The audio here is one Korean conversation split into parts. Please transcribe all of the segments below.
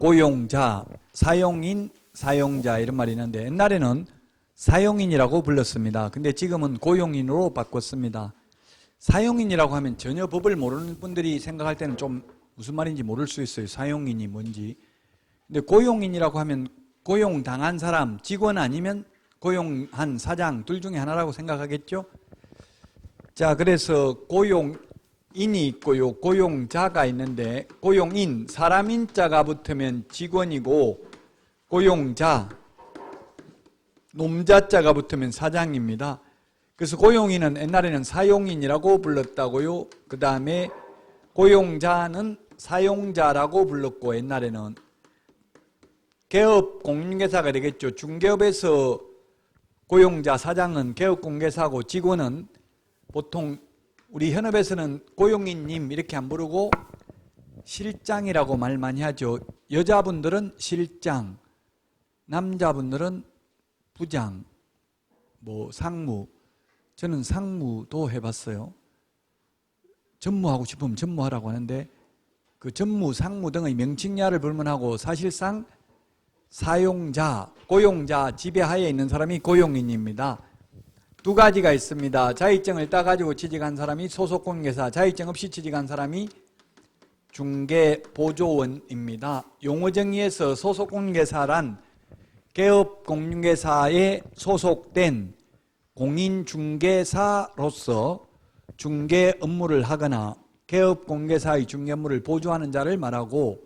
고용자, 사용인, 사용자 이런 말이 있는데 옛날에는 사용인이라고 불렀습니다. 근데 지금은 고용인으로 바꿨습니다. 사용인이라고 하면 전혀 법을 모르는 분들이 생각할 때는 좀 무슨 말인지 모를 수 있어요. 사용인이 뭔지. 근데 고용인이라고 하면 고용당한 사람, 직원 아니면 고용한 사장 둘 중에 하나라고 생각하겠죠? 자, 그래서 고용인이 있고요. 고용자가 있는데 고용인, 사람 인자가 붙으면 직원이고 고용자, 놈자자가 붙으면 사장입니다. 그래서 고용인은 옛날에는 사용인이라고 불렀다고요. 그 다음에 고용자는 사용자라고 불렀고 옛날에는 개업 공인중개사가 되겠죠. 중개업에서 고용자, 사장은 개업공개사고 직원은 보통 우리 현업에서는 고용인님 이렇게 안 부르고 실장이라고 말 많이 하죠. 여자분들은 실장, 남자분들은 부장, 뭐 상무. 저는 상무도 해봤어요. 전무하고 싶으면 전무하라고 하는데 그 전무, 상무 등의 명칭야를 불문하고 사실상 사용자, 고용자 지배하에 있는 사람이 고용인입니다. 두 가지가 있습니다. 자격증을 따가지고 취직한 사람이 소속공개사, 자격증 없이 취직한 사람이 중개보조원입니다. 용어정의에서 소속공개사란 개업공인중개사에 소속된 공인중개사로서 중개 업무를 하거나 개업공개사의 중개 업무를 보조하는 자를 말하고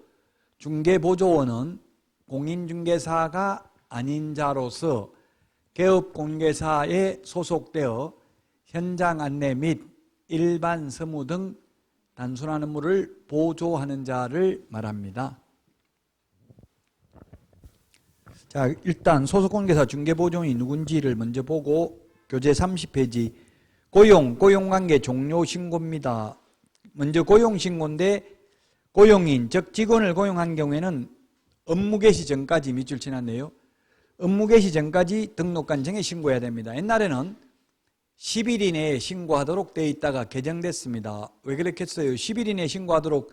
중개보조원은 공인중개사가 아닌 자로서 개업공개사에 소속되어 현장 안내 및 일반 서무 등 단순한 업무를 보조하는 자를 말합니다. 자, 일단 소속공개사 중개보조원이 누군지를 먼저 보고 교재 30페이지 고용관계 종료신고입니다. 먼저 고용신고인데 고용인, 즉 직원을 고용한 경우에는 업무 개시 전까지 밑줄 지났네요. 업무 개시 전까지 등록관청에 신고해야 됩니다. 옛날에는 10일 이내에 신고하도록 되어 있다가 개정됐습니다. 왜 그렇게 했어요? 10일 이내에 신고하도록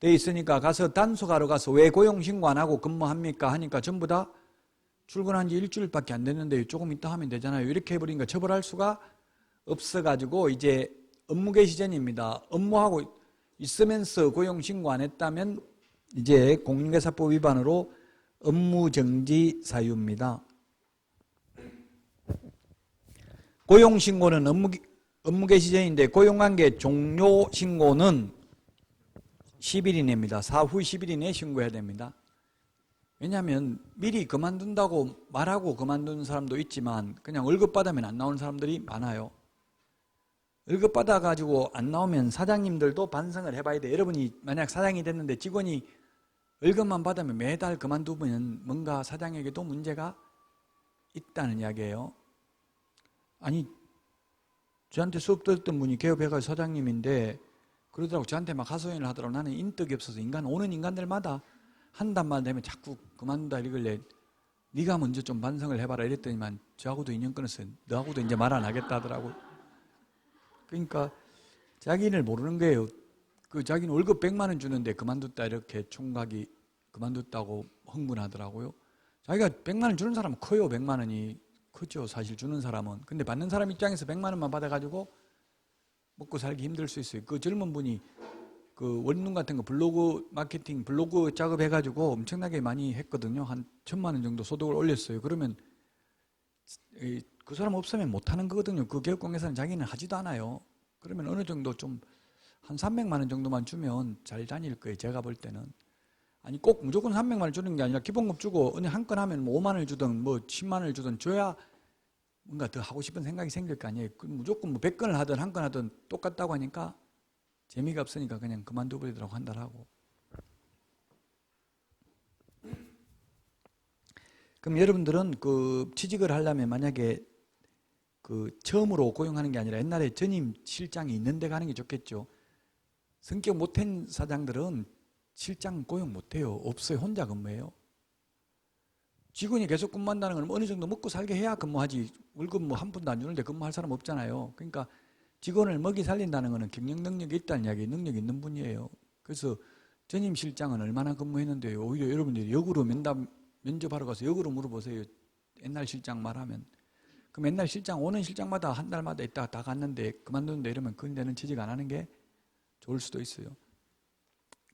되어 있으니까 가서 단속하러 가서 왜 고용신고 안 하고 근무합니까? 하니까 전부 다 출근한 지 일주일밖에 안 됐는데 조금 이따 하면 되잖아요. 이렇게 해버리니까 처벌할 수가 없어가지고 이제 업무 개시 전입니다. 업무하고 있으면서 고용신고 안 했다면 이제 공인중개사법 위반으로 업무정지 사유입니다. 고용신고는 업무 개시 전인데 고용관계 종료신고는 10일 이내입니다. 사후 10일 이내에 신고해야 됩니다. 왜냐하면 미리 그만둔다고 말하고 그만두는 사람도 있지만 그냥 월급 받으면 안 나오는 사람들이 많아요. 월급 받아가지고 안 나오면 사장님들도 반성을 해봐야 돼. 여러분이 만약 사장이 됐는데 직원이 월급만 받으면 매달 그만두면 뭔가 사장에게도 문제가 있다는 이야기예요. 아니, 저한테 수업 들었던 분이 개업해가지고 사장님인데 그러더라고. 저한테 막 하소연을 하더라고. 나는 인덕이 없어서 오는 인간들마다 한 달만 되면 자꾸 그만둔다 이러길래 네가 먼저 좀 반성을 해봐라 이랬더니만 저하고도 인연 끊었어요. 너하고도 이제 말 안 하겠다 하더라고. 그러니까 자기를 모르는 거예요. 그 자기는 월급 100만 원 주는데 그만뒀다 이렇게 총각이 그만뒀다고 흥분하더라고요. 자기가 100만 원 주는 사람은 커요. 100만 원이 크죠. 사실 주는 사람은. 근데 받는 사람 입장에서 100만 원만 받아가지고 먹고 살기 힘들 수 있어요. 그 젊은 분이 그 원룸 같은 거 블로그 마케팅 블로그 작업해가지고 엄청나게 많이 했거든요. 한 1,000만 원 정도 소득을 올렸어요. 그러면 그 사람 없으면 못하는 거거든요. 그 개업공개사는 자기는 하지도 않아요. 그러면 어느 정도 좀 한 300만 원 정도만 주면 잘 다닐 거예요. 제가 볼 때는. 아니 꼭 무조건 300만 원 주는 게 아니라 기본급 주고 어느 한 건 하면 뭐 5만 원을 주든 뭐 10만 원을 주든 줘야 뭔가 더 하고 싶은 생각이 생길 거 아니에요. 무조건 뭐 100건을 하든 한 건 하든 똑같다고 하니까 재미가 없으니까 그냥 그만둬버리더라고 한 달 하고. 그럼 여러분들은 그 취직을 하려면 만약에 그 처음으로 고용하는 게 아니라 옛날에 전임 실장이 있는 데 가는 게 좋겠죠. 성격 못한 사장들은 실장 고용 못해요. 없어요. 혼자 근무해요. 직원이 계속 근무한다는 건 어느 정도 먹고 살게 해야 근무하지. 월급 뭐 한 푼도 안 주는데 근무할 사람 없잖아요. 그러니까 직원을 먹이 살린다는 것은 경영 능력이 있다는 이야기예요. 능력 있는 분이에요. 그래서 전임 실장은 얼마나 근무했는데요. 오히려 여러분들이 역으로 면접하러 가서 역으로 물어보세요. 옛날 실장 말하면. 그럼 옛날 실장 오는 실장마다 한 달마다 있다가 다 갔는데 그만두는데 이러면 그런데는 취직 안 하는 게 좋을 수도 있어요.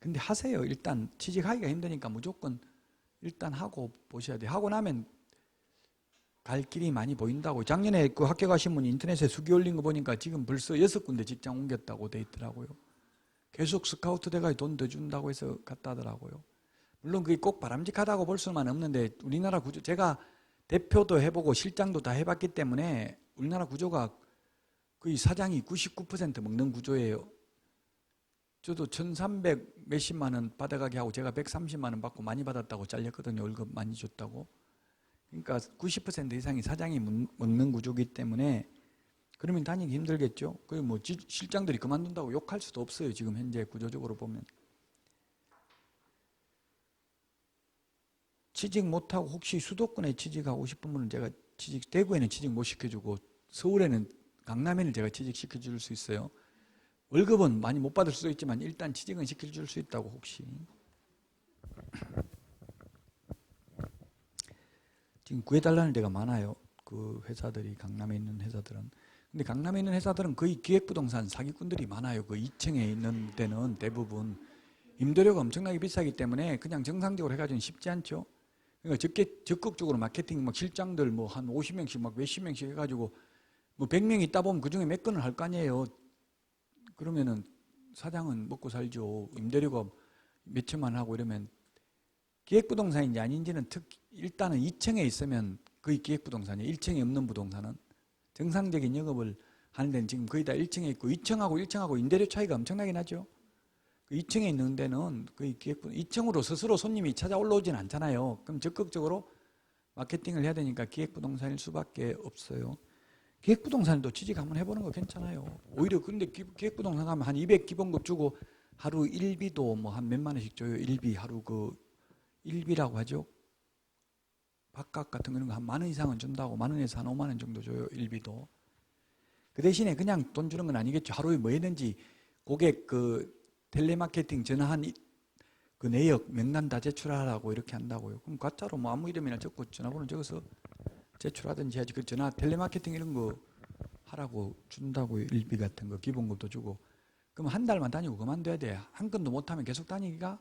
근데 하세요. 일단 취직하기가 힘드니까 무조건 일단 하고 보셔야 돼요. 하고 나면 갈 길이 많이 보인다고. 작년에 그 합격하신 분이 인터넷에 수기 올린 거 보니까 지금 벌써 6군데 직장 옮겼다고 돼 있더라고요. 계속 스카우트 돼가지고 돈 더 준다고 해서 갔다 하더라고요. 물론 그게 꼭 바람직하다고 볼 수는 없는데 우리나라 구조, 제가 대표도 해보고 실장도 다 해봤기 때문에 우리나라 구조가 거의 사장이 99% 먹는 구조예요. 저도 1,300 몇십만 원 받아가게 하고 제가 130만 원 받고 많이 받았다고 잘렸거든요. 월급 많이 줬다고. 그러니까 90% 이상이 사장이 먹는 구조이기 때문에 그러면 다니기 힘들겠죠. 그 뭐 실장들이 그만둔다고 욕할 수도 없어요. 지금 현재 구조적으로 보면. 취직 못하고 혹시 수도권에 취직하고 싶은 분은 제가 대구에는 취직 못 시켜주고 서울에는 강남에는 제가 취직시켜줄 수 있어요. 월급은 많이 못 받을 수도 있지만 일단 취직은 시켜줄 수 있다고 혹시. 지금 구해달라는 데가 많아요. 그 회사들이 강남에 있는 회사들은. 근데 강남에 있는 회사들은 거의 기획부동산 사기꾼들이 많아요. 그 2층에 있는 데는 대부분 임대료가 엄청나게 비싸기 때문에 그냥 정상적으로 해가지고는 쉽지 않죠. 그러니까 적극적으로 마케팅 막 실장들 뭐 한 50명씩 막 몇십 명씩 해가지고 뭐 100명 있다 보면 그 중에 몇 건을 할 거 아니에요. 그러면은 사장은 먹고 살죠. 임대료가 몇 천만 하고 이러면 기획부동산인지 아닌지는 일단은 2층에 있으면 거의 기획부동산이에요. 1층에 없는 부동산은 정상적인 영업을 하는 데는 지금 거의 다 1층에 있고 2층하고 임대료 차이가 엄청나게 나죠. 그 2층에 있는 데는 거의 2층으로 스스로 손님이 찾아 올라오진 않잖아요. 그럼 적극적으로 마케팅을 해야 되니까 기획부동산일 수밖에 없어요. 기획부동산도 취직 한번 해보는 거 괜찮아요. 오히려 근데 기획부동산 가면 한 200 기본급 주고 하루 일비도 뭐 한 몇만 원씩 줘요. 일비 하루 그 일비라고 하죠. 밥값 같은 거 이런 거 한 만 원 이상은 준다고. 만 원에서 한 5만 원 정도 줘요. 일비도. 그 대신에 그냥 돈 주는 건 아니겠죠. 하루에 뭐 했는지 고객 그 텔레마케팅 전화한 그 내역 명단 다 제출하라고 이렇게 한다고요. 그럼 가짜로 뭐 아무 이름이나 적고 전화번호 적어서 제출하든지 해야지. 그 전화 텔레마케팅 이런 거 하라고 준다고요. 일비 같은 거 기본급도 주고. 그럼 한 달만 다니고 그만둬야 돼. 한 건도 못하면 계속 다니기가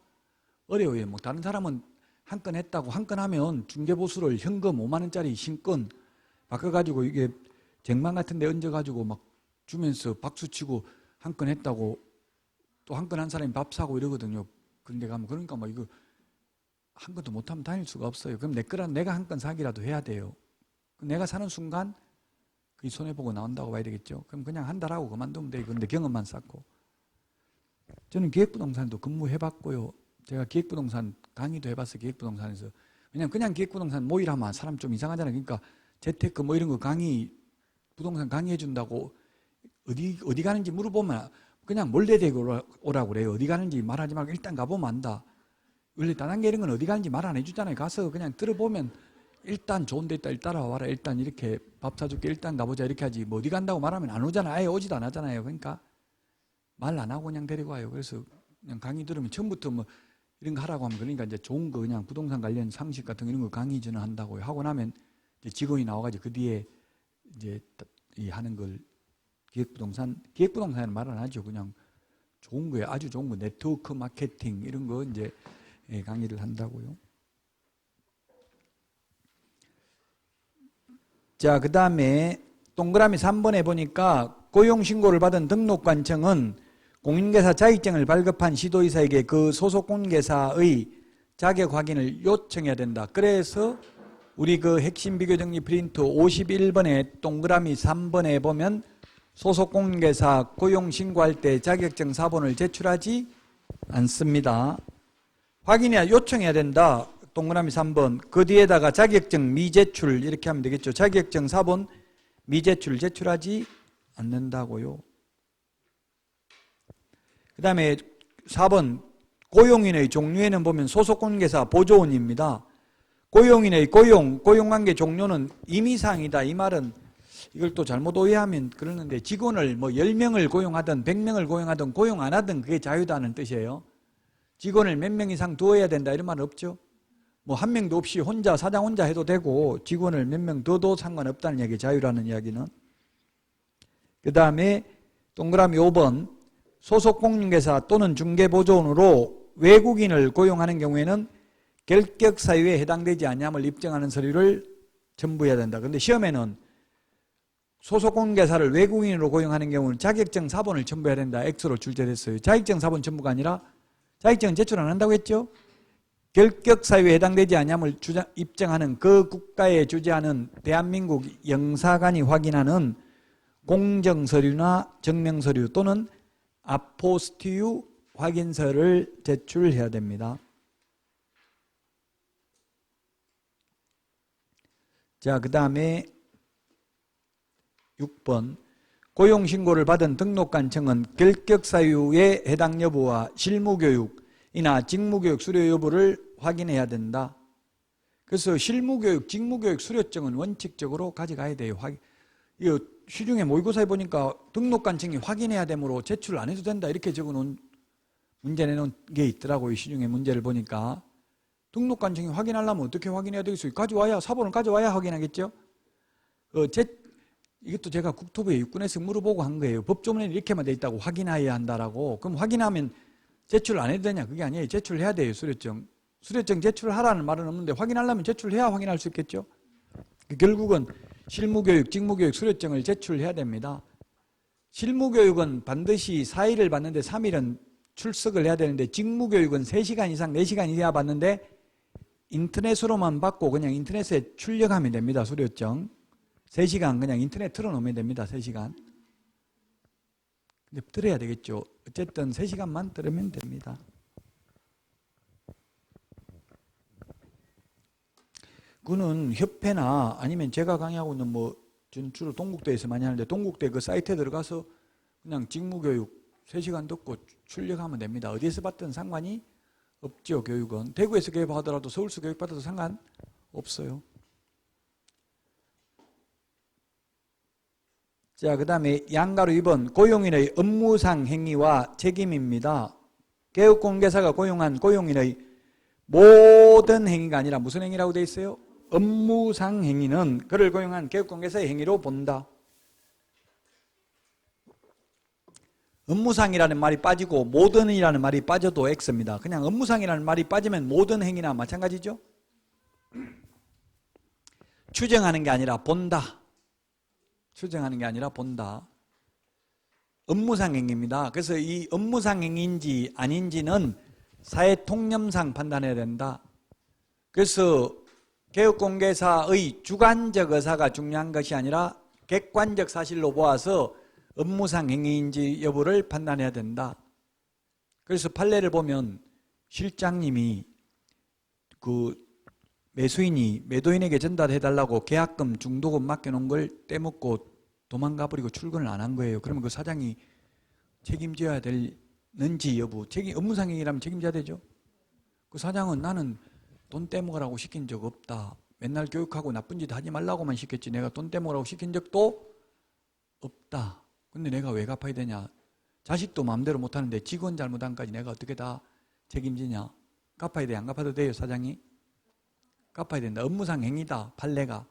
어려워요. 뭐 다른 사람은 한 건 했다고 한 건 하면 중개보수를 현금 5만 원짜리 신건 바꿔가지고 이게 쟁반 같은 데 얹어가지고 막 주면서 박수치고 한 건 했다고 또 한 건 한 사람이 밥 사고 이러거든요. 그런데 가면 그러니까 막 이거 한 건도 못하면 다닐 수가 없어요. 그럼 내가 한 건 사기라도 해야 돼요. 내가 사는 순간 그게 손해보고 나온다고 봐야 되겠죠. 그럼 그냥 한 달 하고 그만두면 돼요. 그런데 경험만 쌓고. 저는 기획부동산도 근무해봤고요. 제가 기획부동산 강의도 해봤어요. 기획부동산에서. 왜냐면 그냥 기획부동산 모이라면 사람 좀 이상하잖아요. 그러니까 재테크 뭐 이런 거 부동산 강의해준다고 어디 가는지 물어보면 그냥 몰래대고 오라고 그래요. 어디 가는지 말하지 말고 일단 가보면 안다. 원래 다단계 이런 건 어디 가는지 말 안 해주잖아요. 가서 그냥 들어보면 일단 좋은 데 있다. 일단 따라와라. 일단 이렇게 밥 사줄게. 일단 가보자. 이렇게 하지. 뭐 어디 간다고 말하면 안 오잖아요. 아예 오지도 안 하잖아요. 그러니까 말 안 하고 그냥 데리고 와요. 그래서 그냥 강의 들으면 처음부터 뭐 이런 거 하라고 하면 그러니까 이제 좋은 거 그냥 부동산 관련 상식 같은 거 이런 거 강의 전화한다고요. 하고 나면 이제 직원이 나와가지고 그 뒤에 이제 이 하는 걸 기획부동산은 말 안 하죠. 그냥 좋은 거예요. 아주 좋은 거. 네트워크 마케팅 이런 거 이제 강의를 한다고요. 자, 그 다음에 동그라미 3번에 보니까 고용신고를 받은 등록관청은 공인중개사 자격증을 발급한 시도의사에게 그 소속 공인중개사의 자격 확인을 요청해야 된다. 그래서 우리 그 핵심 비교정리 프린트 51번에 동그라미 3번에 보면 소속 공인중개사 고용신고할 때 자격증 사본을 제출하지 않습니다. 확인해야 요청해야 된다. 동그라미 3번. 그 뒤에다가 자격증 미제출 이렇게 하면 되겠죠. 자격증 사본 미제출 제출하지 않는다고요. 그 다음에 4번 고용인의 종류에는 보면 소속공인중개사 보조원입니다. 고용인의 고용관계 종료는 임의사항이다. 이 말은 이걸 또 잘못 오해하면 그러는데 직원을 뭐 10명을 고용하든 100명을 고용하든 고용 안 하든 그게 자유다는 뜻이에요. 직원을 몇 명 이상 두어야 된다 이런 말은 없죠. 뭐 한 명도 없이 혼자 사장 혼자 해도 되고 직원을 몇 명 둬도 상관없다는 이야기, 자유라는 이야기는. 그 다음에 동그라미 5번 소속 공인중개사 또는 중개보조원으로 외국인을 고용하는 경우에는 결격 사유에 해당되지 않냐을 입증하는 서류를 첨부해야 된다. 그런데 시험에는 소속 공인중개사를 외국인으로 고용하는 경우는 자격증 사본을 첨부해야 된다. X로 출제됐어요. 자격증 사본 첨부가 아니라 자격증 제출 안 한다고 했죠. 결격 사유에 해당되지 않냐을 입증하는 그 국가에 주재하는 대한민국 영사관이 확인하는 공정서류나 증명서류 또는 아포스티유 확인서를 제출해야 됩니다. 자, 그 다음에 6번 고용신고를 받은 등록관청은 결격사유의 해당 여부와 실무교육이나 직무교육 수료 여부를 확인해야 된다. 그래서 실무교육, 직무교육 수료증은 원칙적으로 가져가야 돼요. 이거 시중에 모의고사에 보니까 등록관청이 확인해야 되므로 제출 안 해도 된다 이렇게 적어놓은 문제 내놓은 게 있더라고요. 시중에 문제를 보니까 등록관청이 확인하려면 어떻게 확인해야 되겠어요? 가져와야, 사본을 가져와야 확인하겠죠. 이것도 제가 국토부에 육군에서 물어보고 한 거예요. 법조문에 이렇게만 돼 있다고 확인해야 한다라고. 그럼 확인하면 제출 안 해도 되냐? 그게 아니에요. 제출해야 돼요. 수료증. 수료증 제출하라는 말은 없는데 확인하려면 제출해야 확인할 수 있겠죠. 결국은 실무교육, 직무교육 수료증을 제출해야 됩니다. 실무교육은 반드시 4일을 받는데 3일은 출석을 해야 되는데 직무교육은 3시간 이상 4시간 이하 받는데 인터넷으로만 받고 그냥 인터넷에 출력하면 됩니다. 수료증. 3시간 그냥 인터넷 틀어놓으면 됩니다. 3시간. 근데 들어야 되겠죠. 어쨌든 3시간만 들으면 됩니다. 그는 협회나 아니면 제가 강의하고 있는 뭐 주로 동국대에서 많이 하는데 동국대 그 사이트에 들어가서 그냥 직무교육 3시간 듣고 출력하면 됩니다. 어디에서 받든 상관이 없죠. 교육은. 대구에서 교육하더라도 서울서 교육받아도 상관없어요. 자, 그 다음에 양가로 2번 고용인의 업무상 행위와 책임입니다. 개업공개사가 고용한 고용인의 모든 행위가 아니라 무슨 행위라고 되어 있어요? 업무상 행위는 그를 고용한 개업공개사의 행위로 본다. 업무상이라는 말이 빠지고 모든이라는 말이 빠져도 X입니다. 그냥 업무상이라는 말이 빠지면 모든 행위나 마찬가지죠. 추정하는 게 아니라 본다. 추정하는 게 아니라 본다. 업무상 행위입니다. 그래서 이 업무상 행위인지 아닌지는 사회통념상 판단해야 된다. 그래서 개업공개사의 주관적 의사가 중요한 것이 아니라 객관적 사실로 보아서 업무상 행위인지 여부를 판단해야 된다. 그래서 판례를 보면 실장님이 그 매수인이 매도인에게 전달해달라고 계약금, 중도금 맡겨놓은 걸 떼먹고 도망가 버리고 출근을 안 한 거예요. 그러면 그 사장이 책임져야 되는지 여부, 업무상 행위라면 책임져야 되죠. 그 사장은 나는 돈 떼먹으라고 시킨 적 없다. 맨날 교육하고 나쁜 짓 하지 말라고만 시켰지 내가 돈 떼먹으라고 시킨 적도 없다. 근데 내가 왜 갚아야 되냐? 자식도 마음대로 못하는데 직원 잘못한까지 내가 어떻게 다 책임지냐? 갚아야 돼? 안 갚아도 돼요? 사장이? 갚아야 된다. 업무상 행위다. 판례가.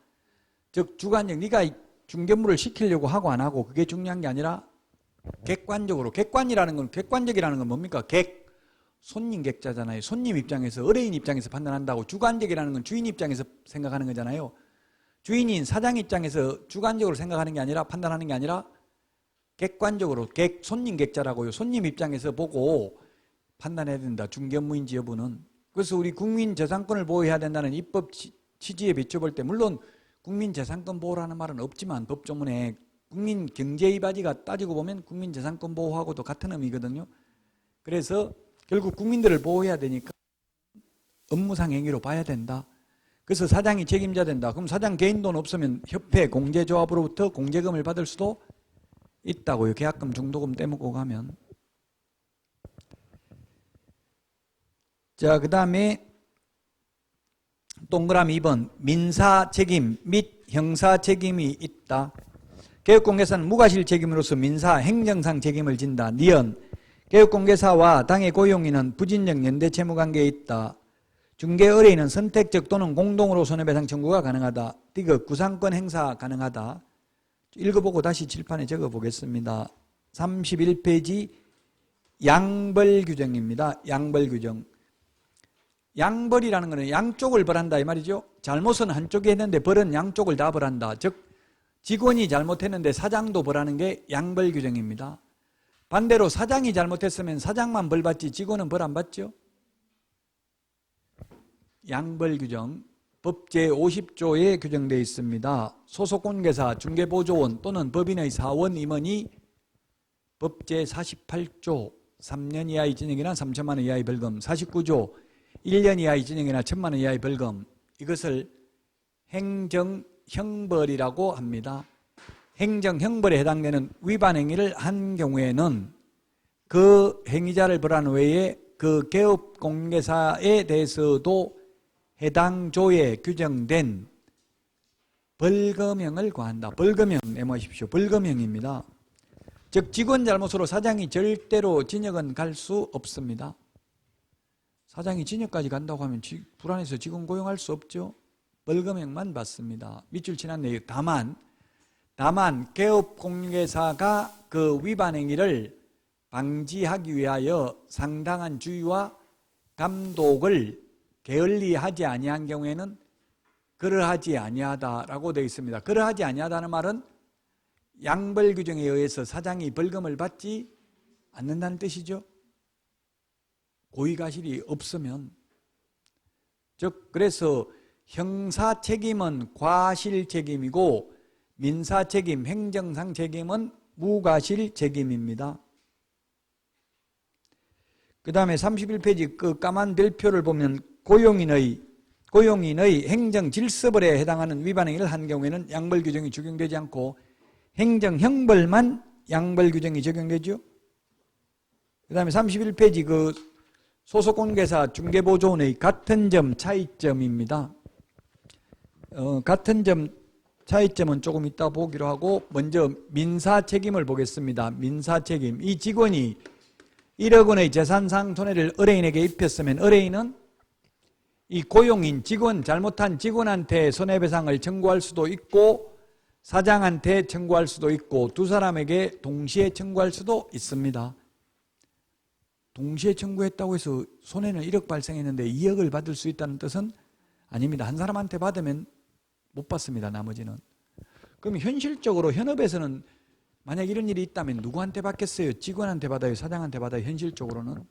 즉 주관적 네가 중개물을 시키려고 하고 안 하고 그게 중요한 게 아니라 객관적으로. 객관적이라는 건 뭡니까? 손님 객자잖아요. 손님 입장에서 의뢰인 입장에서 판단한다고. 주관적이라는 건 주인 입장에서 생각하는 거잖아요. 주인인 사장 입장에서 주관적으로 생각하는 게 아니라 판단하는 게 아니라 객관적으로 손님 객자라고요. 손님 입장에서 보고 판단해야 된다. 중개 업무인지 여부는. 그래서 우리 국민 재산권을 보호해야 된다는 입법 취지에 비춰볼 때 물론 국민 재산권 보호라는 말은 없지만 법조문에 국민 경제이바지가 따지고 보면 국민 재산권 보호하고도 같은 의미거든요. 그래서 결국 국민들을 보호해야 되니까 업무상 행위로 봐야 된다. 그래서 사장이 책임져야 된다. 그럼 사장 개인 돈 없으면 협회 공제조합으로부터 공제금을 받을 수도 있다고요. 계약금, 중도금 떼먹고 가면. 자, 그 다음에 동그라미 2번 민사 책임 및 형사 책임이 있다. 개업공개사는 무과실 책임으로서 민사 행정상 책임을 진다. 니은 개업공개사와 당의 고용인은 부진적 연대 채무관계에 있다. 중개의뢰인은 선택적 또는 공동으로 손해배상 청구가 가능하다. 디귿 구상권 행사 가능하다. 읽어보고 다시 칠판에 적어보겠습니다. 31페이지 양벌규정입니다. 양벌규정. 양벌이라는 것은 양쪽을 벌한다 이 말이죠. 잘못은 한쪽이 했는데 벌은 양쪽을 다 벌한다. 즉 직원이 잘못했는데 사장도 벌하는 게 양벌규정입니다. 반대로 사장이 잘못했으면 사장만 벌 받지 직원은 벌 안 받죠. 양벌규정 법 제50조에 규정되어 있습니다. 소속공개사, 중개보조원 또는 법인의 사원 임원이 법 제48조 3년 이하의 징역이나 3천만 원 이하의 벌금, 49조 1년 이하의 징역이나 1천만 원 이하의 벌금, 이것을 행정형벌이라고 합니다. 행정형벌에 해당되는 위반 행위를 한 경우에는 그 행위자를 벌한 외에 그 개업공개사에 대해서도 해당 조에 규정된 벌금형을 과한다. 벌금형 메모하십시오. 벌금형입니다. 즉 직원 잘못으로 사장이 절대로 징역은 갈 수 없습니다. 사장이 징역까지 간다고 하면 불안해서 직원 고용할 수 없죠. 벌금형만 받습니다. 밑줄 치는 내용. 다만 개업공개사가 그 위반 행위를 방지하기 위하여 상당한 주의와 감독을 게을리하지 아니한 경우에는 그러하지 아니하다라고 되어 있습니다. 그러하지 아니하다는 말은 양벌 규정에 의해서 사장이 벌금을 받지 않는다는 뜻이죠. 고의가실이 없으면. 즉 그래서 형사 책임은 과실 책임이고 민사 책임, 행정상 책임은 무과실 책임입니다. 그 다음에 31페이지 그 까만 별표를 보면 고용인의 행정질서벌에 해당하는 위반 행위를 한 경우에는 양벌 규정이 적용되지 않고 행정형벌만 양벌 규정이 적용되죠. 그 다음에 31페이지 그 소속공개사 중개보조원의 같은 점 차이점입니다. 같은 점 차이점은 조금 이따 보기로 하고 먼저 민사 책임을 보겠습니다. 민사 책임. 이 직원이 1억 원의 재산상 손해를 의뢰인에게 입혔으면 의뢰인은 이 고용인 직원 잘못한 직원한테 손해배상을 청구할 수도 있고 사장한테 청구할 수도 있고 두 사람에게 동시에 청구할 수도 있습니다. 동시에 청구했다고 해서 손해는 1억 발생했는데 2억을 받을 수 있다는 뜻은 아닙니다. 한 사람한테 받으면 못 받습니다. 나머지는. 그럼 현실적으로 현업에서는 만약 이런 일이 있다면 누구한테 받겠어요? 직원한테 받아요? 사장한테 받아요? 현실적으로는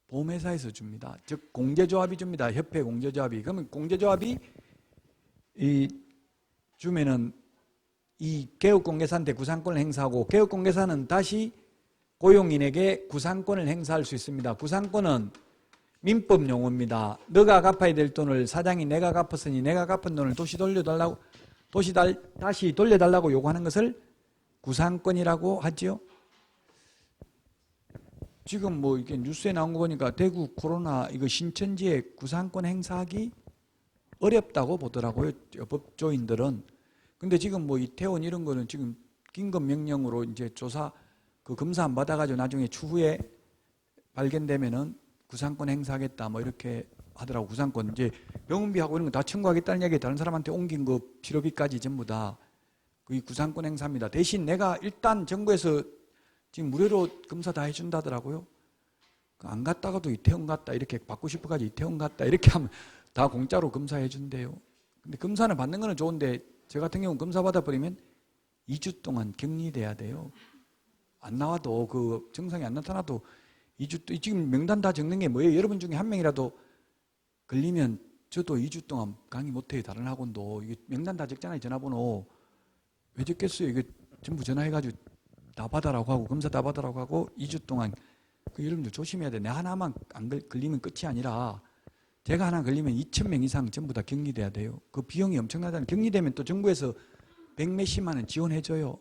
보험회사에서 줍니다. 즉 공제조합이 줍니다. 협회 공제조합이. 그러면 공제조합이 주면은 이 개업공개사한테 구상권을 행사하고 개업공개사는 다시 고용인에게 구상권을 행사할 수 있습니다. 구상권은 민법 용어입니다. 너가 갚아야 될 돈을 사장이 내가 갚았으니 내가 갚은 돈을 다시 돌려달라고 요구하는 것을 구상권이라고 하죠. 지금 뭐 이게 뉴스에 나온 거 보니까 대구 코로나 이거 신천지에 구상권 행사하기 어렵다고 보더라고요. 법조인들은. 근데 지금 뭐 이태원 이런 거는 지금 긴급 명령으로 이제 조사 그 검사 안 받아가지고 나중에 추후에 발견되면은 구상권 행사하겠다 뭐 이렇게 하더라고. 구상권 이제 병원비하고 이런 거 다 청구하겠다는 얘기 다른 사람한테 옮긴 거 치료비까지 전부 다 그 구상권 행사입니다. 대신 내가 일단 정부에서 지금 무료로 검사 다 해준다더라고요. 안 갔다가도 이태원 갔다 이렇게 받고 싶어가지고 이태원 갔다 이렇게 하면 다 공짜로 검사해 준대요. 근데 검사는 받는 거는 좋은데 저 같은 경우 검사 받아버리면 2주 동안 격리돼야 돼요. 안 나와도 그 증상이 안 나타나도 2주 지금 명단 다 적는 게 뭐예요? 여러분 중에 한 명이라도 걸리면 저도 2주 동안 강의 못해요. 다른 학원도 이게 명단 다 적잖아요. 전화번호 왜 적겠어요? 이게 전부 전화해가지고 다 받아라고 하고 검사 다 받아라고 하고 2주 동안 그 여러분들 조심해야 돼. 내 하나만 안 걸리면 끝이 아니라 제가 하나 걸리면 2,000명 이상 전부 다 격리돼야 돼요. 그 비용이 엄청나잖아요. 격리되면 또 정부에서 100몇십만 원 지원해줘요.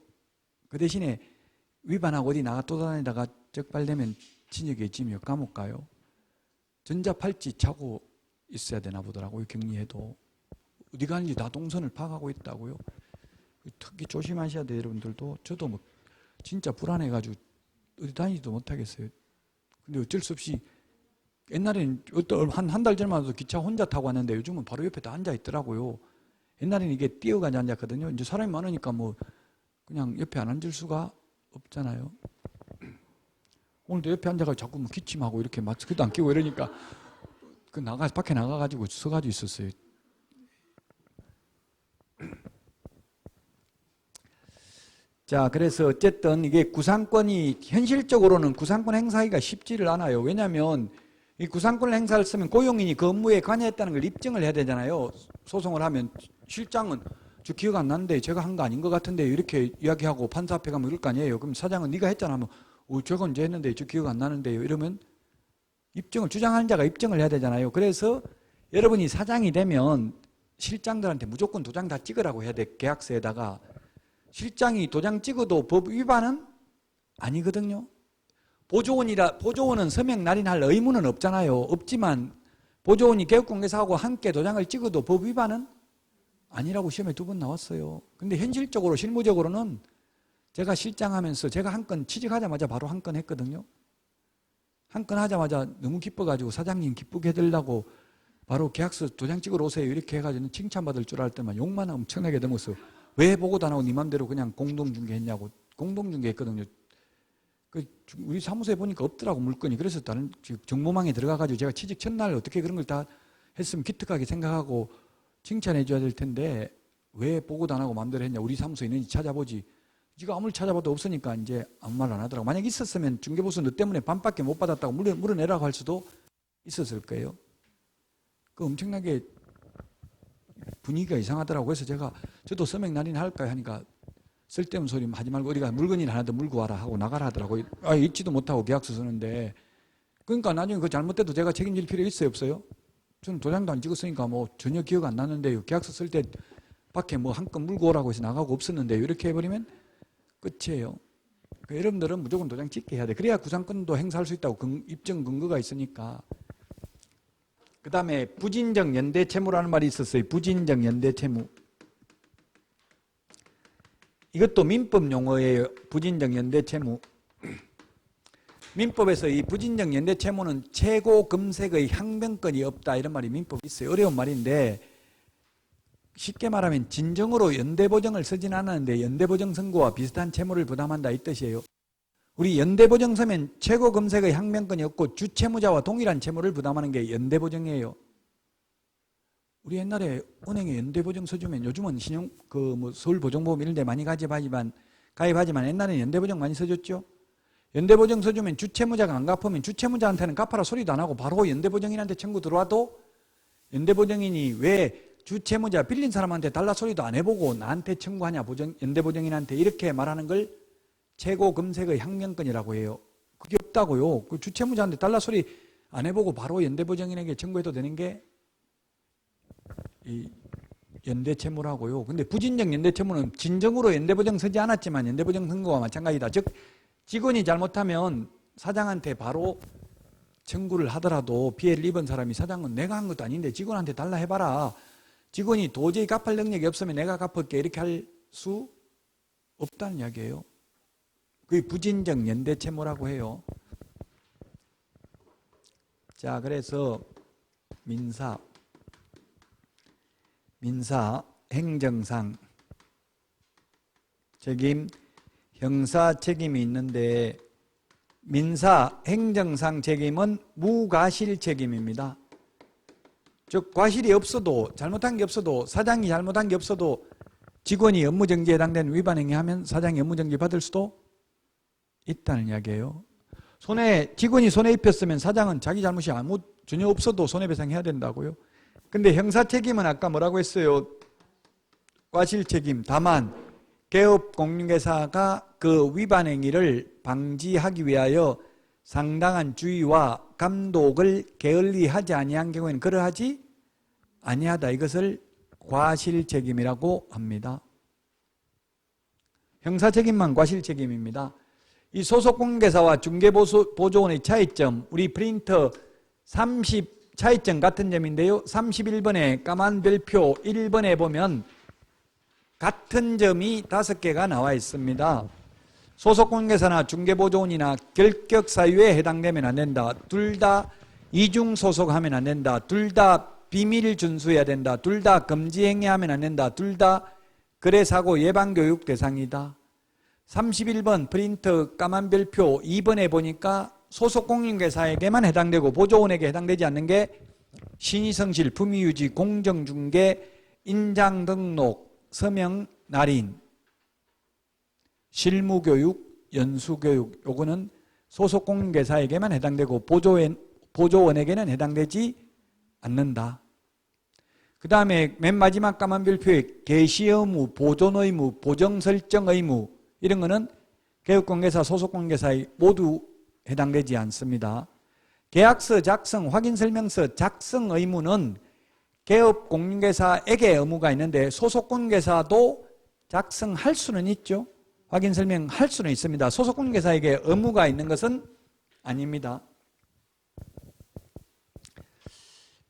그 대신에 위반하고 어디 나가 또 다니다가 적발되면 진역에 있지며 감옥 가요. 전자팔찌 차고 있어야 되나 보더라고요. 격리해도. 어디 가는지 다 동선을 파악하고 있다고요. 특히 조심하셔야 돼요, 여러분들도. 저도 뭐 진짜 불안해가지고 어디 다니지도 못하겠어요. 근데 어쩔 수 없이 옛날에는 한 달 전만 해도 기차 혼자 타고 왔는데 요즘은 바로 옆에 다 앉아 있더라고요. 옛날에는 이게 뛰어가지 앉았거든요. 이제 사람이 많으니까 뭐 그냥 옆에 안 앉을 수가 없잖아요. 오늘도 옆에 앉아가지고 자꾸 뭐 기침하고 이렇게 마스크도 안 끼고 이러니까 밖에 나가가지고 서가지고 있었어요. 자, 그래서 어쨌든 이게 구상권이 현실적으로는 구상권 행사하기가 쉽지를 않아요. 왜냐하면 이 구상권을 행사를 쓰면 고용인이 그 업무에 관여했다는 걸 입증을 해야 되잖아요. 소송을 하면 실장은 저 기억 안 나는데 제가 한 거 아닌 것 같은데 이렇게 이야기하고 판사 앞에 가면 그럴 거 아니에요. 그럼 사장은 네가 했잖아 하면 제가 언제 했는데 저 기억 안 나는데요. 이러면 주장하는 자가 입증을 해야 되잖아요. 그래서 여러분이 사장이 되면 실장들한테 무조건 도장 다 찍으라고 해야 돼. 계약서에다가. 실장이 도장 찍어도 법 위반은 아니거든요. 보조원은 서명 날인할 의무는 없잖아요. 없지만 보조원이 개업공개사하고 함께 도장을 찍어도 법 위반은 아니라고 시험에 2번 나왔어요. 근데 현실적으로 실무적으로는 제가 실장하면서 제가 한 건 취직하자마자 바로 한 건 했거든요. 한 건 하자마자 너무 기뻐가지고 사장님 기쁘게 해드리려고 바로 계약서 도장 찍으러 오세요 이렇게 해가지고 칭찬받을 줄 알 때만 욕만 엄청나게 넘었어. 왜 보고도 안 하고 네 맘대로 그냥 공동중개했냐고. 공동중개했거든요. 우리 사무소에 보니까 없더라고 물건이. 그래서 다른 정보망에 들어가가지고 제가 취직 첫날 어떻게 그런 걸 다 했으면 기특하게 생각하고 칭찬해 줘야 될 텐데 왜 보고도 안 하고 맘대로 했냐. 우리 사무소에 있는지 찾아보지. 지가 아무리 찾아봐도 없으니까 이제 아무 말 안 하더라고. 만약 있었으면 중개보수 너 때문에 반밖에 못 받았다고 물어내라고 할 수도 있었을 거예요. 그 엄청나게 분위기가 이상하더라고. 그래서 저도 서명 날인 할까요 하니까 쓸데없는 소리 하지 말고 어디가 물건이나 하나 더 물고 와라 하고 나가라 하더라고. 읽지도 못하고 계약서 쓰는데. 그러니까 나중에 그 잘못돼도 제가 책임질 필요 있어요 없어요? 저는 도장도 안 찍었으니까 뭐 전혀 기억 안 나는데요. 계약서 쓸 때 밖에 뭐 한 건 물고 오라고 해서 나가고 없었는데요. 이렇게 해버리면 끝이에요. 그러니까 여러분들은 무조건 도장 찍게 해야 돼. 그래야 구상권도 행사할 수 있다고 입증 근거가 있으니까. 그 다음에 부진적 연대채무라는 말이 있었어요. 부진적 연대채무. 이것도 민법 용어예요. 부진적 연대채무. 민법에서 이 부진적 연대채무는 최고 금색의 향변권이 없다 이런 말이 민법에 있어요. 어려운 말인데 쉽게 말하면 진정으로 연대보증을 쓰진 않았는데 연대보증 선고와 비슷한 채무를 부담한다 이 뜻이에요. 우리 연대보증 서면 최고 금색의 향변권이 없고 주채무자와 동일한 채무를 부담하는 게 연대보증이에요. 우리 옛날에 은행에 연대보증 써주면 요즘은 서울보증보험 이런 데 많이 가입하지만 옛날에는 연대보증 많이 써줬죠. 연대보증 써주면 주채무자가 안 갚으면 주채무자한테는 갚아라 소리도 안 하고 바로 연대보증인한테 청구 들어와도 연대보증인이 왜 주채무자 빌린 사람한테 달라 소리도 안 해보고 나한테 청구하냐 연대보증인한테 이렇게 말하는 걸 최고 금색의 향명권이라고 해요. 그게 없다고요. 그 주채무자한테 달라 소리 안 해보고 바로 연대보증인에게 청구해도 되는 게 이 연대채무라고요. 근데 부진적 연대채무는 진정으로 연대보증 쓰지 않았지만 연대보증 선고와 마찬가지다. 즉 직원이 잘못하면 사장한테 바로 청구를 하더라도 피해를 입은 사람이 사장은 내가 한 것도 아닌데 직원한테 달라 해봐라. 직원이 도저히 갚을 능력이 없으면 내가 갚을게 이렇게 할 수 없다는 이야기예요. 그게 부진적 연대채무라고 해요. 자, 그래서 민사, 행정상 책임, 형사 책임이 있는데 민사, 행정상 책임은 무과실 책임입니다. 즉 과실이 없어도 잘못한 게 없어도 사장이 잘못한 게 없어도 직원이 업무정지에 해당되는 위반 행위하면 사장이 업무정지 받을 수도 있다는 이야기예요. 직원이 손해 입혔으면 사장은 자기 잘못이 전혀 없어도 손해배상해야 된다고요. 근데 형사책임은 아까 뭐라고 했어요? 과실책임. 다만 개업공개사가 그 위반 행위를 방지하기 위하여 상당한 주의와 감독을 게을리하지 아니한 경우에는 그러하지 아니하다. 이것을 과실책임이라고 합니다. 형사책임만 과실책임입니다. 이 소속공개사와 중개보조원의 차이점, 우리 프린터 30 차이점 같은 점인데요. 31번에 까만 별표 1번에 보면 같은 점이 5개가 나와 있습니다. 소속공인중개사나 중개보조원이나 결격 사유에 해당되면 안 된다. 둘 다 이중 소속하면 안 된다. 둘 다 비밀 준수해야 된다. 둘 다 금지 행위하면 안 된다. 둘 다 거래사고 예방교육 대상이다. 31번 프린터 까만 별표 2번에 보니까 소속공인중개사에게만 해당되고 보조원에게 해당되지 않는 게 신의성실, 품위유지, 공정중개, 인장등록, 서명, 날인, 실무교육, 연수교육, 요거는 소속공인중개사에게만 해당되고 보조원에게는 해당되지 않는다. 그 다음에 맨 마지막 까만 별표에 개시의무, 보존의무, 보정설정의무 이런 거는 개업공개사, 소속공개사에 모두 해당되지 않습니다. 계약서 작성, 확인설명서 작성 의무는 개업공개사에게 의무가 있는데 소속공개사도 작성할 수는 있죠. 확인설명할 수는 있습니다. 소속공개사에게 의무가 있는 것은 아닙니다.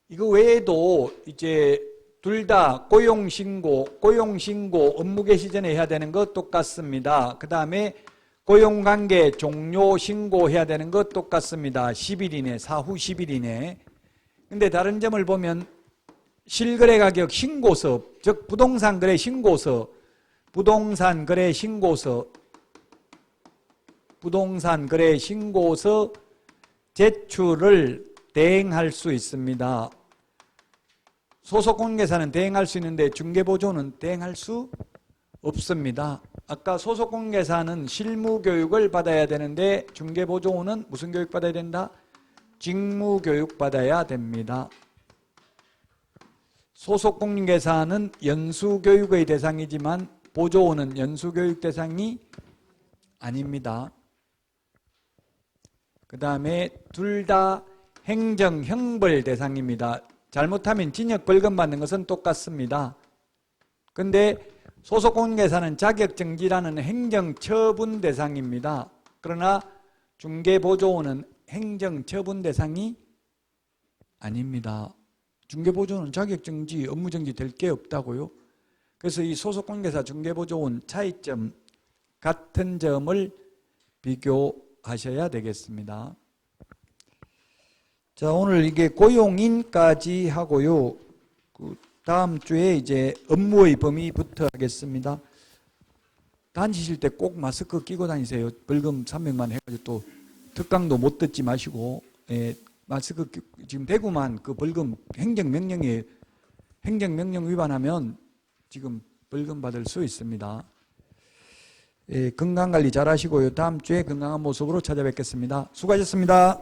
이거 외에도 이제 둘 다 고용신고, 업무 개시 전에 해야 되는 것 똑같습니다. 그 다음에 고용관계 종료 신고해야 되는 것 똑같습니다. 10일 이내, 사후 10일 이내. 근데 다른 점을 보면 실거래가격 신고서, 즉 부동산 거래 신고서, 부동산 거래 신고서 제출을 대행할 수 있습니다. 소속공개사는 대행할 수 있는데 중개보조는 대행할 수 없습니다. 아까 소속공개사는 실무교육을 받아야 되는데 중개보조원은 무슨 교육 받아야 된다? 직무교육 받아야 됩니다. 소속공개사는 연수교육의 대상이지만 보조원은 연수교육 대상이 아닙니다. 그 다음에 둘 다 행정형벌 대상입니다. 잘못하면 징역 벌금 받는 것은 똑같습니다. 근데 소속공개사는 자격정지라는 행정처분 대상입니다. 그러나 중개보조원은 행정처분 대상이 아닙니다. 중개보조원은 자격정지, 업무정지 될 게 없다고요. 그래서 이 소속공개사, 중개보조원 차이점 같은 점을 비교하셔야 되겠습니다. 자, 오늘 이게 고용인까지 하고요. 그 다음 주에 이제 업무의 범위부터 하겠습니다. 다니실 때 꼭 마스크 끼고 다니세요. 벌금 300만 해가지고 또 특강도 못 듣지 마시고, 마스크 지금 대구만 그 벌금 행정명령 위반하면 지금 벌금 받을 수 있습니다. 건강관리 잘 하시고요. 다음 주에 건강한 모습으로 찾아뵙겠습니다. 수고하셨습니다.